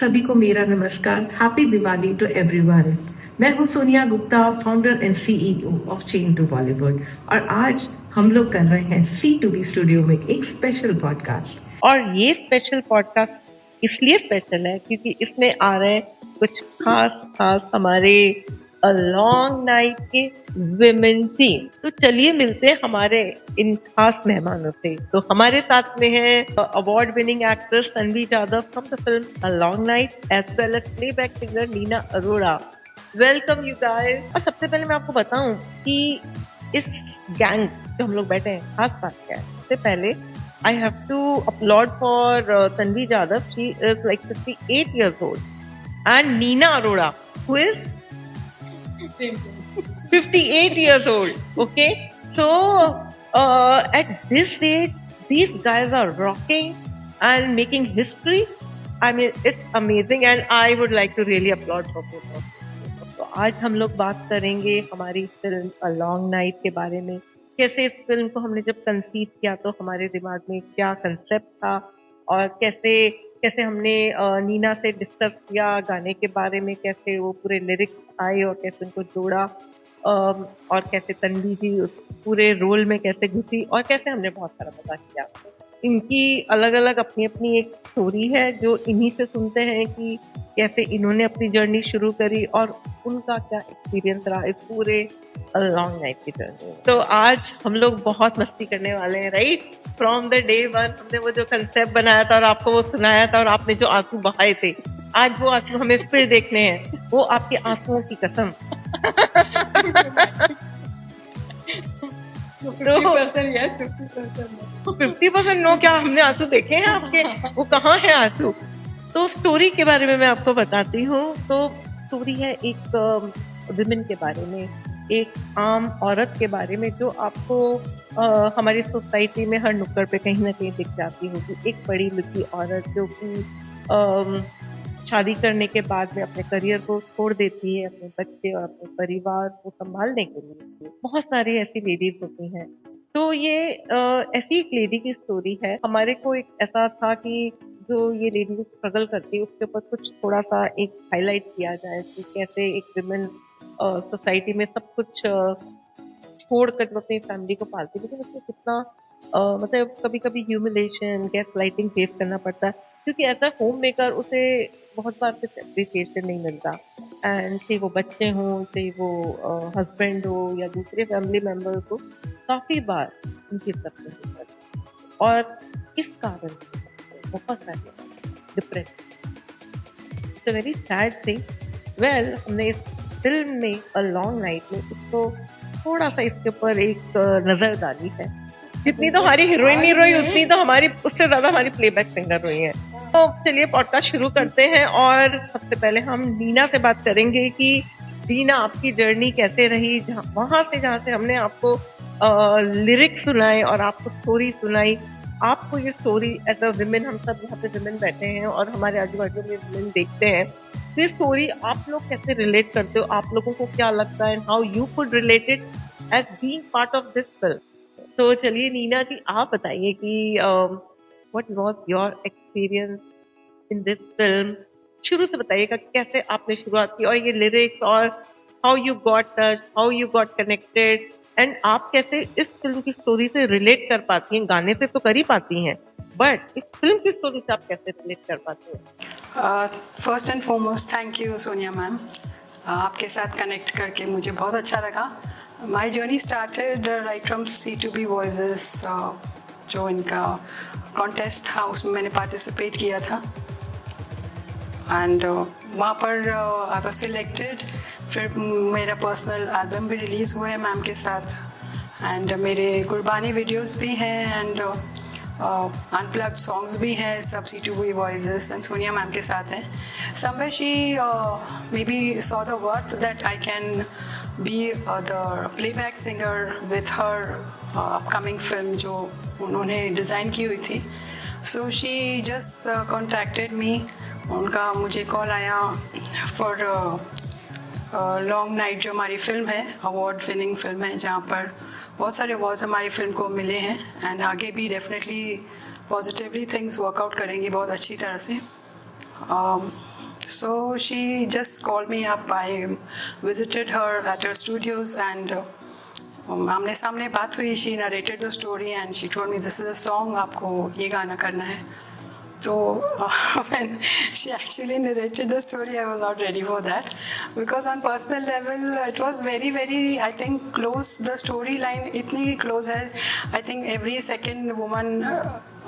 सभी को मेरा नमस्कार। Happy Diwali to everyone. मैं हूं Sonia Gupta, founder and CEO of chain to Bollywood, और आज हम लोग कर रहे हैं C2B स्टूडियो में एक स्पेशल पॉडकास्ट। और ये स्पेशल पॉडकास्ट इसलिए स्पेशल है क्योंकि इसमें आ रहे हैं कुछ खास खास हमारे अ लॉन्ग नाइट के विमेन टीम। तो चलिए मिलते हैं हमारे इन खास मेहमानों से। तो हमारे साथ में है award winning actress Tanvi Jadhav from the film a long night as well as playback singer Neena Arora. Welcome you guys. और सबसे पहले मैं आपको बताऊं कि इस गैंग जो हम लोग बैठे हैं खास बात क्या है। सबसे पहले I have to applaud for Tanvi Jadhav. She is like 58 years old. And Neena Arora, who is 58 years old. Okay. So, at this age, these guys are rocking and making history. I mean, it's amazing and I would like to really applaud for both of them. तो आज हम लोग बात करेंगे हमारी film a long night के बारे में। कैसे इस फिल्म को हमने जब कंसीव किया तो हमारे दिमाग में क्या कंसेप्ट था, और कैसे कैसे हमने नीना से डिस्कस किया गाने के बारे में, कैसे वो पूरे लिरिक्स आए और कैसे उनको जोड़ा, और कैसे तन्वी जी उस पूरे रोल में कैसे घुसी, और कैसे हमने बहुत सारा मजा किया। इनकी अलग अलग अपनी अपनी एक स्टोरी है जो इन्हीं से सुनते हैं कि कैसे इन्होंने अपनी जर्नी शुरू करी और उनका क्या एक्सपीरियंस रहा इस पूरे लॉन्ग नाइट की जर्नी। तो आज हम लोग बहुत मस्ती करने वाले हैं, right. From the day one हमने वो जो कंसेप्ट बनाया था और आपको वो सुनाया था और आपने जो आंसू बहाए थे, आज वो आंसू हमें फिर देखने हैं, वो आपके आंसुओं की कसम। 50% नो क्या, हमने आंसू देखे हैं आपके, वो कहाँ है आंसू। तो स्टोरी के बारे में मैं आपको बताती हूँ। तो स्टोरी है एक विमेन के बारे में, एक आम औरत के बारे में जो आपको हमारी सोसाइटी में हर नुक्कड़ पे कहीं ना कहीं दिख जाती होगी। एक पढ़ी लिखी औरत जो कि शादी करने के बाद में अपने करियर को छोड़ देती है अपने बच्चे और अपने परिवार को संभालने के लिए। बहुत सारी ऐसी लेडीज होती हैं। तो ये ऐसी एक लेडी की स्टोरी है। हमारे को एक ऐसा था कि जो ये लेडी स्ट्रगल करती है उसके ऊपर कुछ थोड़ा सा एक हाईलाइट किया जाए कि कैसे एक विमेन सोसाइटी में सब कुछ छोड़कर वो अपनी फैमिली को पालती है, लेकिन उसमें कितना मतलब कभी कभी ह्यूमिलेशन, गैस लाइटिंग फेस करना पड़ता है, क्योंकि एज अ होम मेकर उसे बहुत बार कुछ अप्रिसिएशन नहीं मिलता। एंड चाहे वो बच्चे हों, चाहे वो हस्बैंड हो या दूसरे फैमिली मेम्बर्स हो, काफ़ी बार उनकी इज्जत नहीं करती। और इस कारण से बहुत सारे depression, it's a very sad thing. Well, हमने इस फिल्म में अ लॉन्ग नाइट में इसको थोड़ा सा इसके ऊपर एक नजर डाली है। जितनी तो हमारी हीरोइन नहीं रोई, उतनी तो हमारी, उससे ज्यादा हमारी प्लेबैक सिंगर रोई है। तो चलिए पॉडकास्ट शुरू करते हैं। और सबसे पहले हम नीना से बात करेंगे कि नीना आपकी जर्नी कैसे रही, वहां से जहाँ से हमने आपको लिरिक्स सुनाए और आपको स्टोरी सुनाई। आपको ये स्टोरी एज अ विमेन, हम सब यहाँ पे विमेन बैठे हैं और हमारे आजू बाजू में विमेन देखते हैं, तो ये स्टोरी आप लोग कैसे रिलेट करते हो, आप लोगों को क्या लगता है, how you could relate it as being part of this film. तो चलिए नीना जी आप बताइए कि what was your experience in this film. शुरू से बताइएगा कैसे आपने शुरुआत की और ये लिरिक्स, और how you got touch, how you got connected, and आप कैसे इस फिल्म की स्टोरी से रिलेट कर पाती हैं। गाने से तो कर ही पाती हैं, बट इस फिल्म की स्टोरी से आप कैसे रिलेट कर पाते हैं। First and foremost thank you Sonia ma'am, आपके साथ कनेक्ट करके मुझे बहुत अच्छा लगा। My journey started right from C2B voices, जो इनका कॉन्टेस्ट था उसमें मैंने पार्टिसिपेट किया था, एंड वहाँ पर आई वॉज सिलेक्टेड। फिर मेरा पर्सनल एल्बम भी रिलीज़ हुआ है मैम के साथ, एंड मेरे कुर्बानी वीडियोस भी हैं, एंड अनप्लग्ड सॉन्ग्स भी हैं, सब C2B voices and Sonia ma'am के साथ हैं। Somewhere she may be saw the worth that I can be the playback singer with her upcoming film जो उन्होंने डिज़ाइन की हुई थी। So she just contacted me, उनका मुझे कॉल आया फॉर लॉन्ग नाइट, जो हमारी फिल्म है, अवार्ड विनिंग फिल्म है, जहाँ पर बहुत सारे अवार्ड्स हमारी फिल्म को मिले हैं, एंड आगे भी डेफिनेटली पॉजिटिवली थिंग्स वर्कआउट करेंगी बहुत अच्छी तरह से। So she just called me up. I visited her at her studios and आमने सामने बात हुई. She narrated the story and she told me this is a song, आपको ये गाना करना है. So when she actually narrated the story, I was not ready for that because on personal level it was very very, I think, close. The storyline इतनी close है. I think every second woman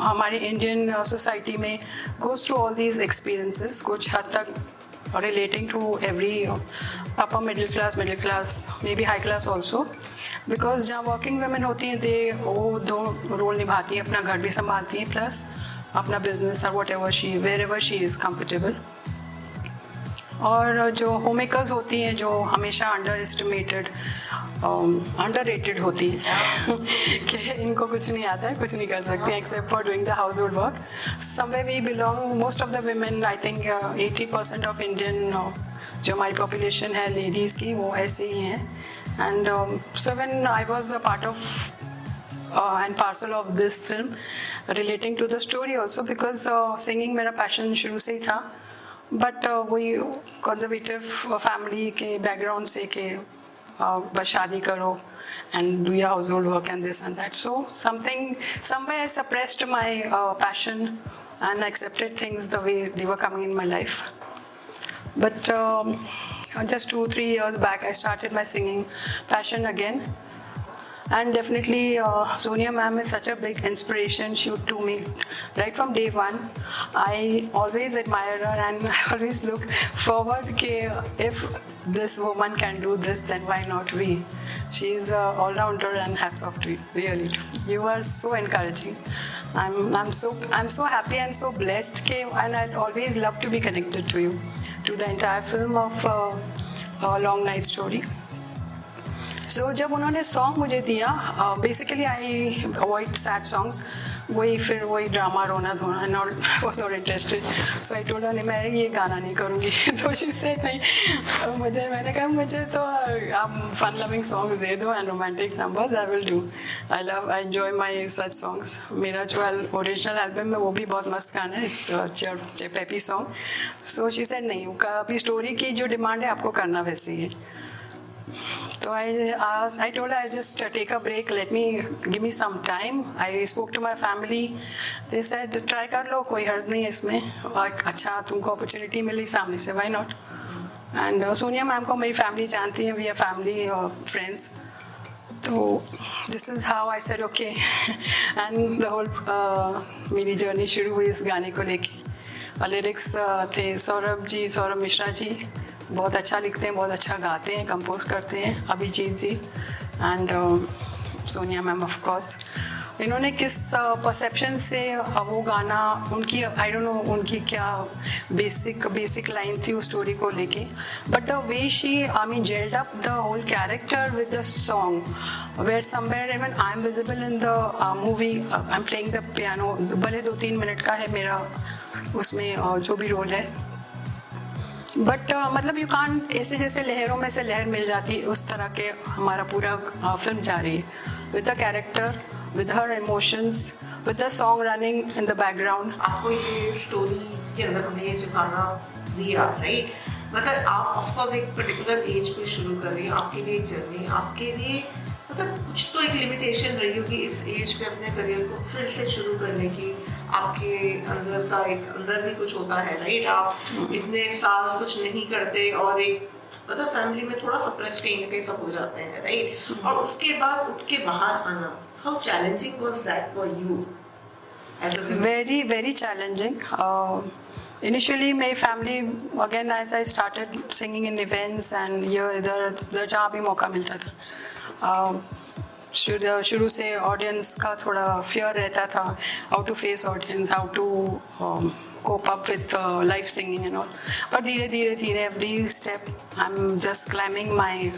हमारी Indian society में goes through all these experiences. कुछ हद तक relating to every upper middle class, maybe high class also. Because जहाँ working women होती हैं, वो दो रोल निभाती हैं, अपना घर भी संभालती हैं प्लस अपना बिजनेस और wherever she is comfortable. और जो होम मेकर्स होती हैं जो हमेशा अंडररेटेड होती हैं कि इनको कुछ नहीं आता है, कुछ नहीं कर सकती except for doing the household work. Somewhere we belong, most of the women, I think 80% of Indian जो हमारी पॉपुलेशन है लेडीज़ की, वो ऐसे ही हैं. And so when I was a part of and parcel of this film, relating to the story also, because singing मेरा passion शुरू से ही था, but वही conservative family के background से कि बस शादी करो and do your household work and this and that. So somewhere I suppressed my passion and accepted things the way they were coming in my life. But just 2-3 years back I started my singing passion again. And definitely Sonia ma'am is such a big inspiration to me right from day one. I always admire her and I always look forward that if this woman can do this, then why not we? She is an all-rounder and hats off to you, really. You are so encouraging. I'm so happy and so blessed and I'd always love to be connected to you, to the entire film of A Long Night Story. So जब उन्होंने song मुझे दिया, basically I avoid sad songs, वही drama रोना धोना, not was not interested. So I told her मैं ये गाना नहीं करूँगी. तो शी सेड नहीं, मैंने कहा मुझे तो आप फन लविंग सॉन्ग दे दो and romantic numbers, I will do. I enjoy my such songs. मेरा जो ओरिजिनल एल्बम है वो भी बहुत मस्त गाना है, it's peppy song. So she said नहीं, अभी स्टोरी की जो डिमांड है आपको करना वैसे ही है. So I told her I'll just take a break. Give me some time. I spoke to my family. They said try कर लो, कोई हर्ज नहीं है इसमें. अच्छा तुमको opportunity मिली सामने से, why not? And Sonia ma'am को मेरी family जानती है, we are family friends. तो this is how I said okay. And the whole मेरी journey शुरू हुई इस गाने को लेके. लिरिक्स थे सौरभ मिश्रा जी, बहुत अच्छा लिखते हैं, बहुत अच्छा गाते हैं, कंपोज करते हैं, Abhijeet ji and Sonia ma'am of course. इन्होंने किस परसेप्शन से वो गाना, उनकी आई डोंट नो उनकी क्या बेसिक लाइन थी उस स्टोरी को लेके, but the way she gelled up the whole character with the song, where somewhere even I am visible in the movie, I am playing the piano. भले 2-3 minute का है मेरा उसमें जो भी रोल है, बट मतलब यू कान, ऐसे जैसे लहरों में से लहर मिल जाती है उस तरह के हमारा पूरा फिल्म जा रही है, with the character, with her emotions, with the song running in the background. आपको ये स्टोरी के अंदर हमने ये जो गाना दिया, राइट, मतलब आप ऑफकोर्स एक पर्टिकुलर एज पे शुरू कर रही हैं, आपके लिए जर्नी, आपके लिए मतलब कुछ तो एक लिमिटेशन रही होगी इस एज पे अपने करियर को फिर से शुरू करने की. आपके अंदर भी कुछ होता है, राइट, आप इतने साल कुछ नहीं करते और एक मतलब फैमिली में थोड़ा सप्रेस कहीं ना कहीं सब हो जाते हैं, राइट, और उसके बाद उठ के बाहर आना, how challenging was that for you as a? Very very challenging. Initially, my family, again, as I started singing in events and इधर जहाँ भी मौका मिलता था, शुरू से ऑडियंस का थोड़ा फियर रहता था, how to face audience, how to cope up with live singing and all. But धीरे every step I'm just climbing my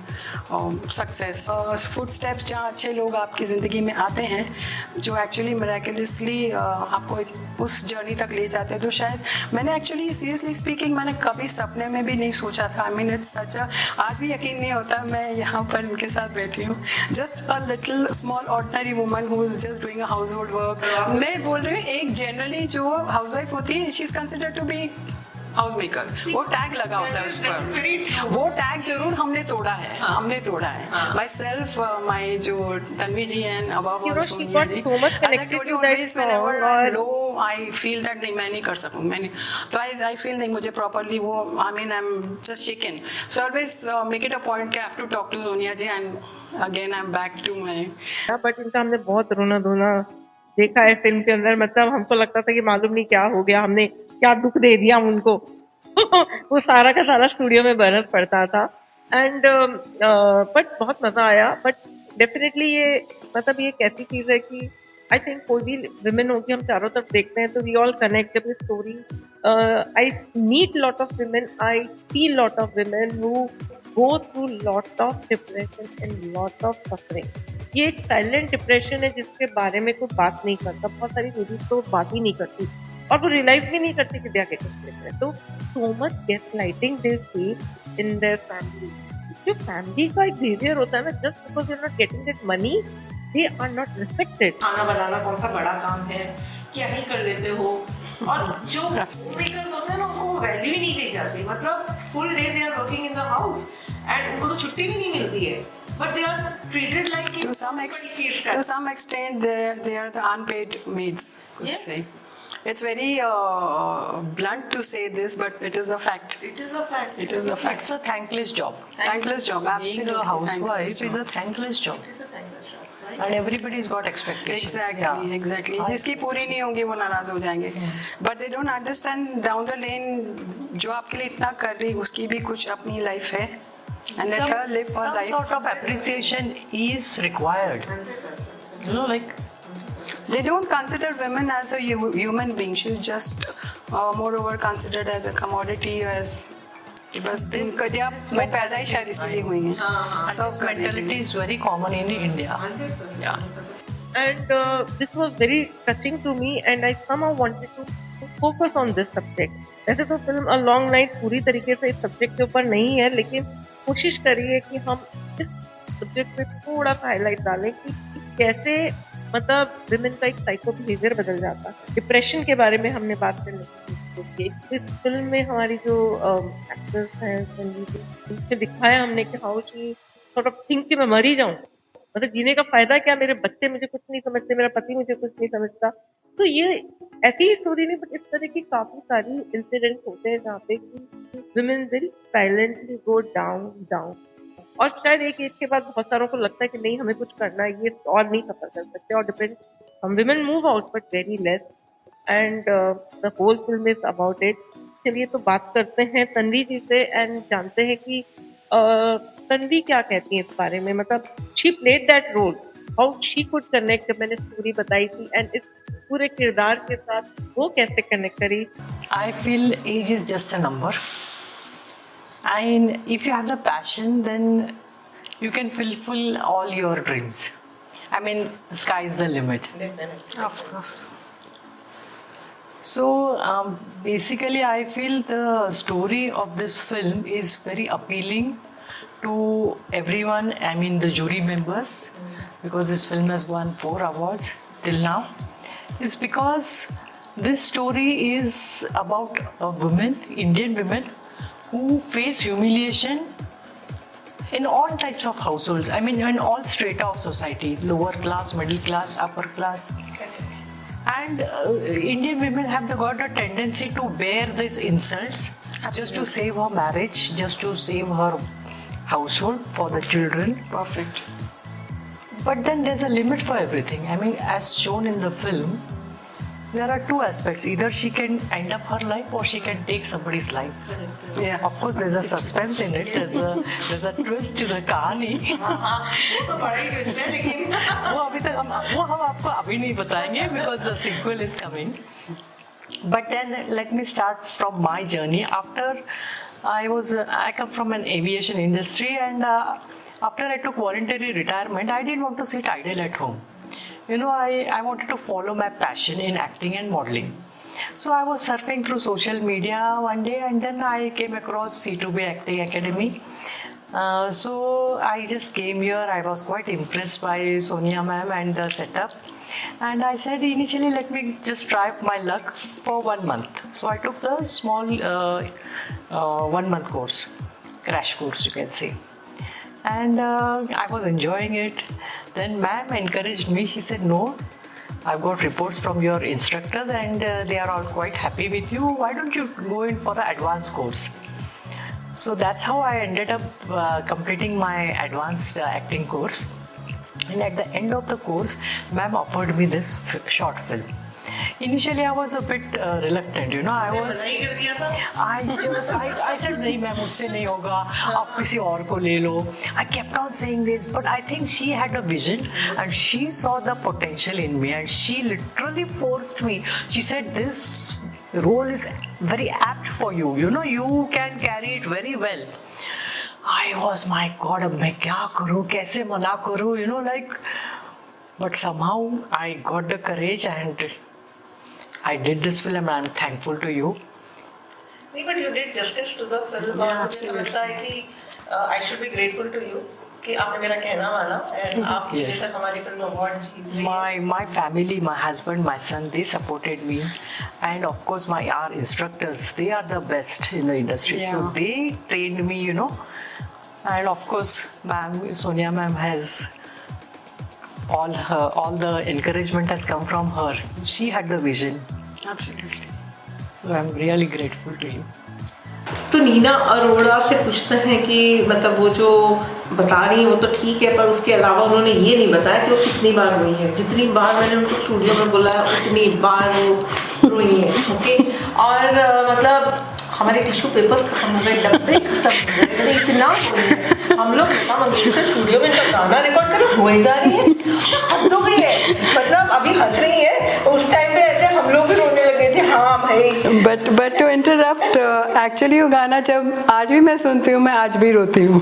success. Footsteps जहाँ अच्छे लोग आपकी ज़िंदगी में आते हैं, जो एक्चुअली miraculously आपको उस जर्नी तक ले जाते हैं, तो शायद मैंने एक्चुअली सीरियसली स्पीकिंग मैंने कभी सपने में भी नहीं सोचा था. आई मीन इट्स सच, आज भी यकीन नहीं होता मैं यहाँ पर इनके साथ बैठी हूँ. Just a little small ordinary woman who is just doing a house hold work. मैं बोल रही हूँ एक जनरली जो हाउस वाइफ होती है, she is considered to be house maker, वो टैग लगा होता है उस पर, वो टैग जरूर हमने तोड़ा है, हमने तोड़ा है। माई सेल्फ, माई जो Tanvi ji and above all Sonia ji, लो आई फील दैट नहीं मैं नहीं कर सकूँ, मैंने तो आई फील नहीं मुझे प्रॉपरली वो, I mean I am just shaken, so always make it a point कि I have to talk to Sonia ji and again I am back to my. But इनका हमने बहुत रोना धोना देखा है फिल्म के अंदर, मतलब हमको लगता था कि मालूम नहीं क्या हो गया, हमने क्या दुख दे दिया उनको। वो सारा का सारा स्टूडियो में बरस पड़ता था। एंड बट बहुत मजा आया। बट डेफिनेटली ये मतलब ये एक ऐसी चीज है कि आई थिंक कोई भी विमेन होगी, हम चारों तरफ देखते हैं तो we all connect with story. I meet lot of women, I see lot of women who go through lot of depression and lot of suffering. ये एक साइलेंट डिप्रेशन है जिसके बारे में कोई बात नहीं करता, बहुत सारी लेडीज तो बात ही नहीं करती और वो रियलाइज भी नहीं करती कि क्या कहते हैं। तो so much gaslighting they face in their family. जो फैमिली का एक बिहेवियर होता है ना, just because you are not getting that money they are not respected. खाना बनाना कौन सा बड़ा काम है, क्या ही कर लेते हो, और जो मेकर्स होते हैं ना उनको वैल्यू ही नहीं दी जाती। मतलब full day they are working in the house and उनको तो छुट्टी भी नहीं मिलती है, but they are treated like to some extent they are the unpaid maids, could Yes. say. It's very blunt to say this, but it is a fact. It is a fact. It is the fact. It's a thankless job. Thankless job, absolutely. Being a housewife thankless is job. a thankless job. It is a thankless job, right? And everybody's got expectations. Exactly, Yeah. exactly. जिसकी पूरी नहीं होंगी वो नाराज हो जाएंगे. But they don't understand down the lane जो आपके लिए इतना कर रही उसकी भी कुछ अपनी लाइफ है. And let her live her some life. sort of appreciation is required. You know, like They don't consider women as a human being. She's just moreover considered as a commodity, as बस कदिया वो पैदा ही शायद इसलिए हुई हैं. this mentality is very common in India. Yeah. And this was very touching to me and I somehow wanted to focus on this subject. वैसे तो film a long night पूरी तरीके से इस सब्जेक्ट के ऊपर नहीं है, लेकिन कोशिश करिए कि हम इस सब्जेक्ट पे थोड़ा सा हाईलाइट डालें कि कैसे मतलब विमेन का एक साइको बिहेवियर बदल जाता है। डिप्रेशन के बारे में हमने बात करने की कोशिश की। इस फिल्म में हमारी जो एक्टर्स हैं संगीत, उनसे दिखाया हमने कि how she sort of think कि मैं मर ही जाऊं, मतलब जीने का फायदा क्या, मेरे बच्चे मुझे कुछ नहीं समझते, मेरा पति मुझे कुछ नहीं समझता। तो ये ऐसी ही स्टोरी नहीं, बट इस तरह की काफी सारी इंसिडेंट्स होते हैं जहाँ पे कि women will silently go down और शायद एक एज के बाद बहुत सारों को लगता है कि नहीं हमें कुछ करना है, ये और नहीं सफर कर सकते और डिपेंड हम women move out but very less and the whole film is about it. चलिए तो बात करते हैं तन्वी जी से एंड जानते हैं कि तन्वी क्या कहती है इस बारे में, मतलब she played that role, how she could connect. जब मैंने स्टोरी बताई थी एंड इस पूरे किरदार के साथ वो कैसे कनेक्ट करी। I feel age is just a number. And if you have the passion, then you can fulfill all your dreams. I mean, sky is the limit. Of course. So basically, I feel the story of this film is very appealing to everyone. I mean, the jury members, because this film has won 4 awards till now. It's because this story is about a woman, Indian women, who face humiliation in all types of households. I mean, in all strata of society, lower class, middle class, upper class. And Indian women have got a tendency to bear these insults just to save her marriage, just to save her household for the children. Perfect. But then there's a limit for everything. I mean, as shown in the film, there are 2 aspects. Either she can end up her life or she can take somebody's life. Yeah. Of course, there's a suspense in it. There's a twist to the कहानी. वो तो बड़ा ही twist है, लेकिन वो हम आपको अभी नहीं बताएंगे because the sequel is coming. But then let me start from my journey. After I come from an aviation industry, and after I took voluntary retirement, I didn't want to sit idle at home. You know, I wanted to follow my passion in acting and modeling. So I was surfing through social media one day, and then I came across C2B Acting Academy. So I just came here. I was quite impressed by Sonia ma'am and the setup. And I said initially, let me just try my luck for 1 month. So I took the small 1 month course, crash course you can say. And I was enjoying it. Then ma'am encouraged me. She said, no, I've got reports from your instructors and they are all quite happy with you. Why don't you go in for the advanced course? So that's how I ended up completing my advanced acting course. And at the end of the course, ma'am offered me this short film. Initially, I was a bit reluctant, you know. I said, नहीं ma'am मुझसे नहीं होगा, आप किसी और को ले लो. I kept on saying this, but I think she had a vision and she saw the potential in me and she literally forced me. She said, this role is very apt for you. You know, you can carry it very well. I was, my God, अब मैं क्या करूँ, कैसे मना करूँ, you know, like. But somehow I got the courage and I did this film and I'm thankful to you. नहीं, but you did justice to the film. और मुझे लगता है कि I should be grateful to you कि आपने मेरा कहना माना and आपकी वजह से हमारी फिल्म अवार्ड जीत रही है. My family, my husband, my son, they supported me, and of course our instructors, they are the best in the industry. Yeah. So they trained me, you know, and of course, Sonia ma'am has all the encouragement has come from her. She had the vision. Absolutely. So I'm really grateful to you. तो नीना अरोड़ा से पूछते हैं कि मतलब वो जो बता रही है वो तो ठीक है, पर उसके अलावा उन्होंने ये नहीं बताया कि वो कितनी बार रोई है. जितनी बार मैंने उनको स्टूडियो में बुलाया उतनी बार वो रोई है. ओके, और मतलब हमारे टिश्यू पेपर्स खत्म हो गए, डब्बे खत्म हो गए, इतना रोई है. हम लोग लता मंगेशकर स्टूडियो में इनका गाना रिकॉर्ड कर रोई जा रही है. हद हो गई है. मतलब अभी हंस रही है, उस टाइम पे ऐसे हम लोग भी रोने लगे थे. हाँ भाई. बट टू इंटरप्ट, एक्चुअली वो गाना जब आज भी मैं सुनती हूँ, मैं आज भी रोती हूँ.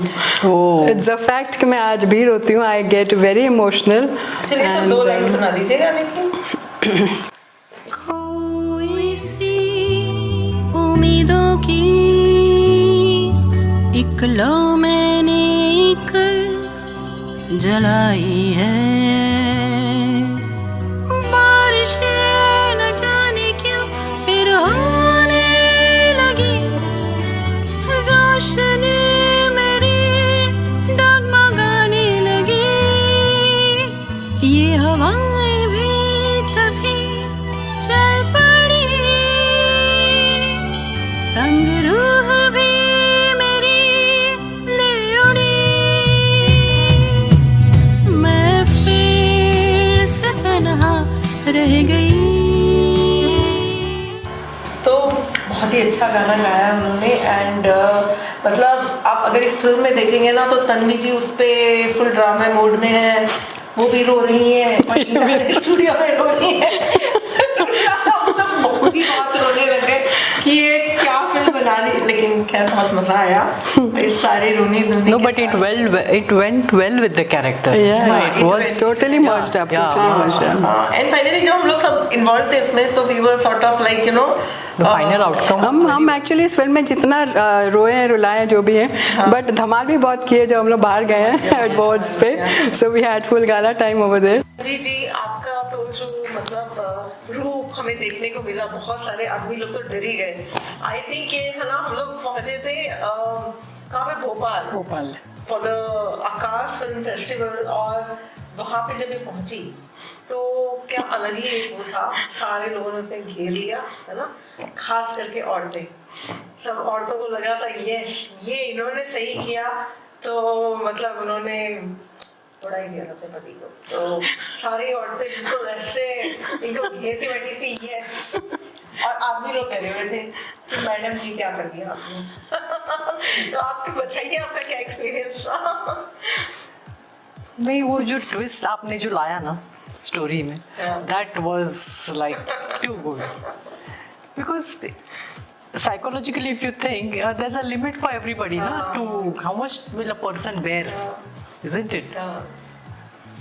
इट्स अ फैक्ट कि मैं आज भी रोती हूँ. I get very emotional. चलिए तो 2 लाइन सुना दीजिए गाने की. कोई सी उम्मीदों की एक लो मैंने एक जलाई है. बारिशें न जाने क्यों फिर होने लगी, रोशनी मेरी डगमगाने लगी. ये हवाएं भी तभी चल पड़ी, संग रूह भी मेरी ले उड़ी. मैं फिर से तन्हा रह गई. तो बहुत ही अच्छा गाना गाया उन्होंने. एंड मतलब आप अगर इस फिल्म में देखेंगे ना तो तन्वी जी उस पे फुल ड्रामा मोड में है, वो भी रो रही है और स्टूडियो में रो रही है. बहुत ही बात रोने लगे कि ये क्या फिल्म बना ली. लेकिन खैर बहुत मजा आया. इस सारे रोने धोने. No, but it went well with the character. Yeah, No, it was totally merged up. Totally merged up. And finally जब हम लोग सब इन्वॉल्व थे इसमें तो we were sort of like you know The final outcome. हम actually इस film में जितना रोए हैं रुलाए हैं जो भी है, बट धमाल भी बहुत किए जब हम लोग बाहर गए हैं एडवर्ड्स पे. सो वी हैड फुल गाना टाइम ओवर देयर. जी आपका तो जो मतलब रूप हमें देखने को मिला, बहुत सारे आदमी लोग तो डर ही गए. आई थिंक ये है ना, हम लोग पहुंचे थे कहाँ पे, भोपाल फॉर द आकार फिल्म फेस्टिवल. और वहाँ पे जब ये पहुंची तो क्या अलग ही एक वो था. सारे लोगों ने उसे घेर लिया है ना, खास करके औरतें. सब औरतों को लगा था ये इन्होंने सही किया. तो मतलब उन्होंने बड़ा ही दिया अपने पति को. तो सारी औरतें बिल्कुल ऐसे इनको घेर के बैठी थी. यस. और आदमी लोग कह रहे थे कि मैडम जी क्या कर दिया आपने. तो आप बताइए आपका क्या एक्सपीरियंस रहा. नहीं, वो जो ट्विस्ट आपने जो लाया ना स्टोरी में, that was like too good. Because psychologically if you think there's a limit for everybody na, to how much will a person bear, isn't it?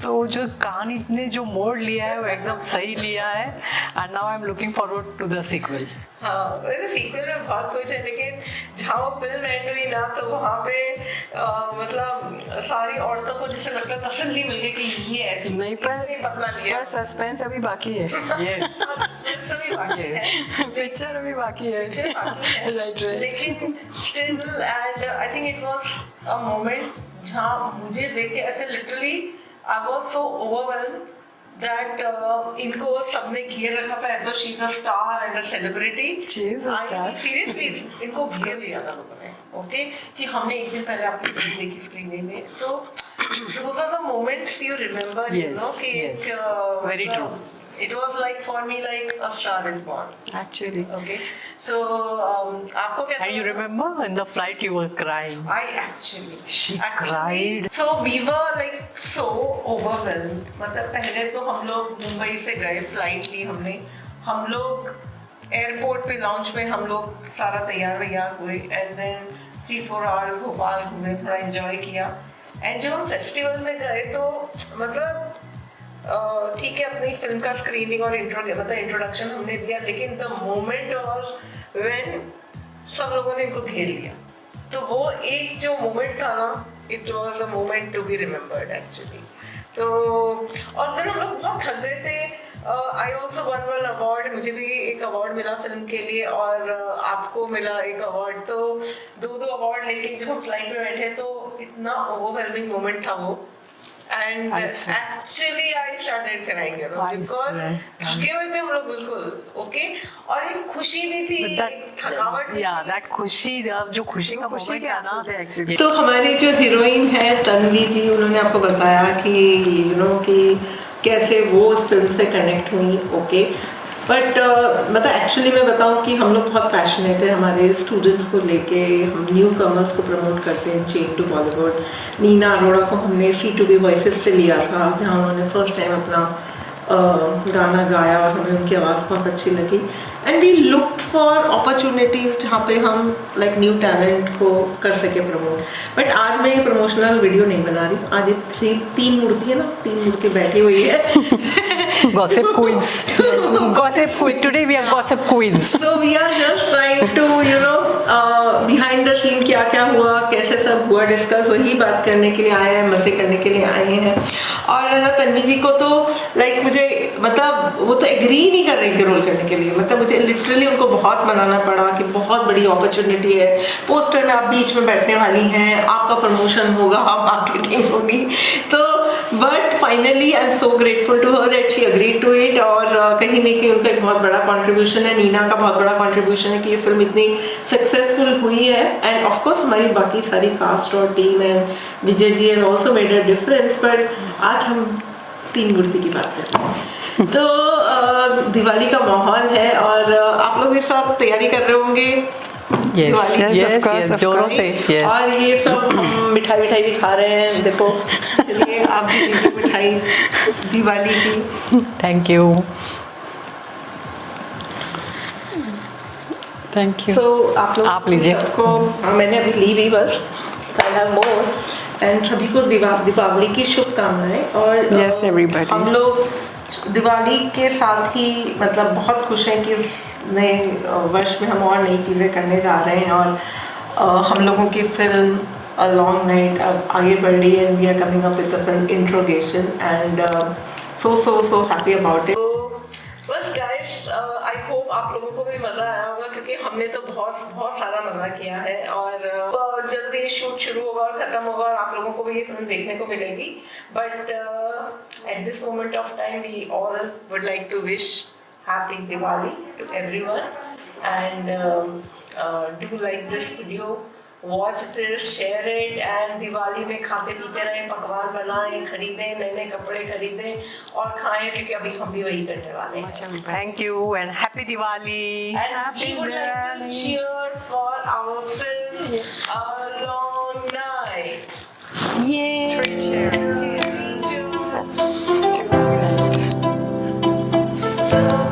तो जो कहानी ने जो मोड़ लिया है वो एकदम सही लिया है. And now I am looking forward to the sequel. हाँ, सीक्वल में बहुत कुछ है, लेकिन जहाँ वो फिल्म एंड हुई ना तो वहाँ पे मतलब सारी औरतों को जैसे लगता तसल्ली मिल गई कि ये नहीं, नहीं बदला लिया। पर सस्पेंस अभी बाकी है। Yes. सभी बाकी है। पिक्चर अभी बाकी है। Right right. लेकिन still and I think it was a moment जहाँ मुझे देख के ऐसे literally I was so overwhelmed that इनको सबने घेर रखा था as she is a star and a celebrity. She is a star. Seriously इनको घेर लिया था लोगों ने, ओके, कि हमने एक दिन पहले आपकी फिल्म देखी स्क्रीनिंग में, तो those are the moments you remember, you Yes, know, कि yes. एक Very true. It was like for me like a star is born. Actually. Okay, so आपको कैसा And you लगा? remember in the flight you were crying. I actually She cried. So we were like so overwhelmed. मतलब पहले तो हम लोग मुंबई से गए फ्लाइट ली हमने, हम लोग एयरपोर्ट पे लॉन्च में हम लोग सारा तैयार हुए एंड देन 3-4 आवर्स भोपाल घूमे, थोड़ा एंजॉय किया एंड जब हम फेस्टिवल में गए तो मतलब ठीक है अपनी फिल्म का स्क्रीनिंग और इंट्रोडक्शन हमने दिया, लेकिन द मोमेंट वाज व्हेन सब लोगों ने इनको घेर लिया, तो वो एक जो मोमेंट था ना, it was a moment to be remembered actually. तो और दिन हम लोग बहुत थक गए थे। आई ऑल्सो वन अवार्ड, मुझे भी एक अवार्ड मिला फिल्म के लिए और आपको मिला एक अवार्ड, तो दो अवार्ड लेके जब हम फ्लाइट में बैठे तो इतना ओवरवेलमिंग मोमेंट था वो। And actually I started crying, you know, because थके हुए थे हम लोग बिल्कुल, ओके, और एक खुशी भी थी, थकावट। that खुशी, जो खुशी का खुशी moment के था आंसू ना, थे एक्चुअली। तो हमारी जो हीरोइन है तन्वी जी, उन्होंने आपको बताया कि यू नो कि कैसे वो उस फिल्म से कनेक्ट हुई, ओके, बट मतलब एक्चुअली मैं बताऊं कि हम लोग बहुत पैशनेट है हमारे स्टूडेंट्स को लेके, हम न्यू कमर्स को प्रमोट करते हैं चेन टू बॉलीवुड। नीना अरोड़ा को हमने C2B वॉइसेस से लिया था, जहां उन्होंने फर्स्ट टाइम अपना गाना गाया और हमें उनकी आवाज़ बहुत अच्छी लगी and we look for opportunities जहाँ पे हम लाइक न्यू टैलेंट को कर सके प्रमोट। बट आज मैं ये प्रमोशनल वीडियो नहीं बना रही, आज ये तीन मूर्ति है ना, तीन मूर्ति बैठी हुई है gossip queens. Gossip queen. Today we are gossip queens. So we are just trying to, you know, behind the scene क्या क्या हुआ, कैसे सब हुआ डिस्कस, वही बात करने के लिए आए हैं, मजे करने के लिए आए हैं। और ना तन्वी जी को तो लाइक मुझे मतलब वो तो एग्री नहीं कर रही थी रोल करने के लिए, मतलब मुझे लिटरली उनको बहुत मनाना पड़ा कि बहुत बड़ी अपॉर्चुनिटी है, पोस्टर में आप बीच में बैठने वाली हैं, आपका प्रमोशन होगा, मार्केटिंग होगी, तो but finally I am so grateful to her that she agreed to it. और कहीं ना कहीं उनका एक बहुत बड़ा कंट्रीब्यूशन है, नीना का बहुत बड़ा कंट्रीब्यूशन है कि ये फिल्म इतनी सक्सेसफुल हुई है एंड ऑफ कोर्स हमारी बाकी सारी कास्ट और team and Vijay ji have also made a difference. But आज हम तीन मूर्ति की बात कर रहे हैं, तो दिवाली का माहौल है और आप लोग इस वक्त तैयारी कर रहे होंगे Yes, जोरों से, yes. और ये सब मिठाई भी खा रहे हैं, देखो, चलिए आप भी लीजिए मिठाई दिवाली की। Thank you. Thank you. So आप लीजिए। सबको, मैंने अभी ली भी बस, I have more and सभी को दीपावली की शुभकामनाएं। और Yes, everybody. हम लोग दिवाली के साथ ही मतलब बहुत खुश हैं कि इस नए वर्ष में हम और नई चीज़ें करने जा रहे हैं और हम लोगों की फिल्म अ लॉन्ग नाइट अब आगे बढ़ रही है and we are coming up with the film interrogation and so happy about it. बस गाइस, आई होप आप लोगों को भी मज़ा आया होगा क्योंकि हमने तो बहुत सारा मज़ा किया है और जल्दी शूट शुरू होगा और ख़त्म होगा और आप लोगों को भी ये फिल्म देखने को मिलेगी। But at this moment of time we all would like to wish happy Diwali to everyone and do like this video, watch this, share it and Diwali में खाते पीते रहें, पकवान बनाएं, खरीदें, नए कपड़े खरीदें और खाएं क्योंकि अभी हम भी वही करने वाले हैं। Thank you and happy Diwali. And we would like to cheer for our film A Long Night. Yay. 3 cheers. 3 cheers. To long night.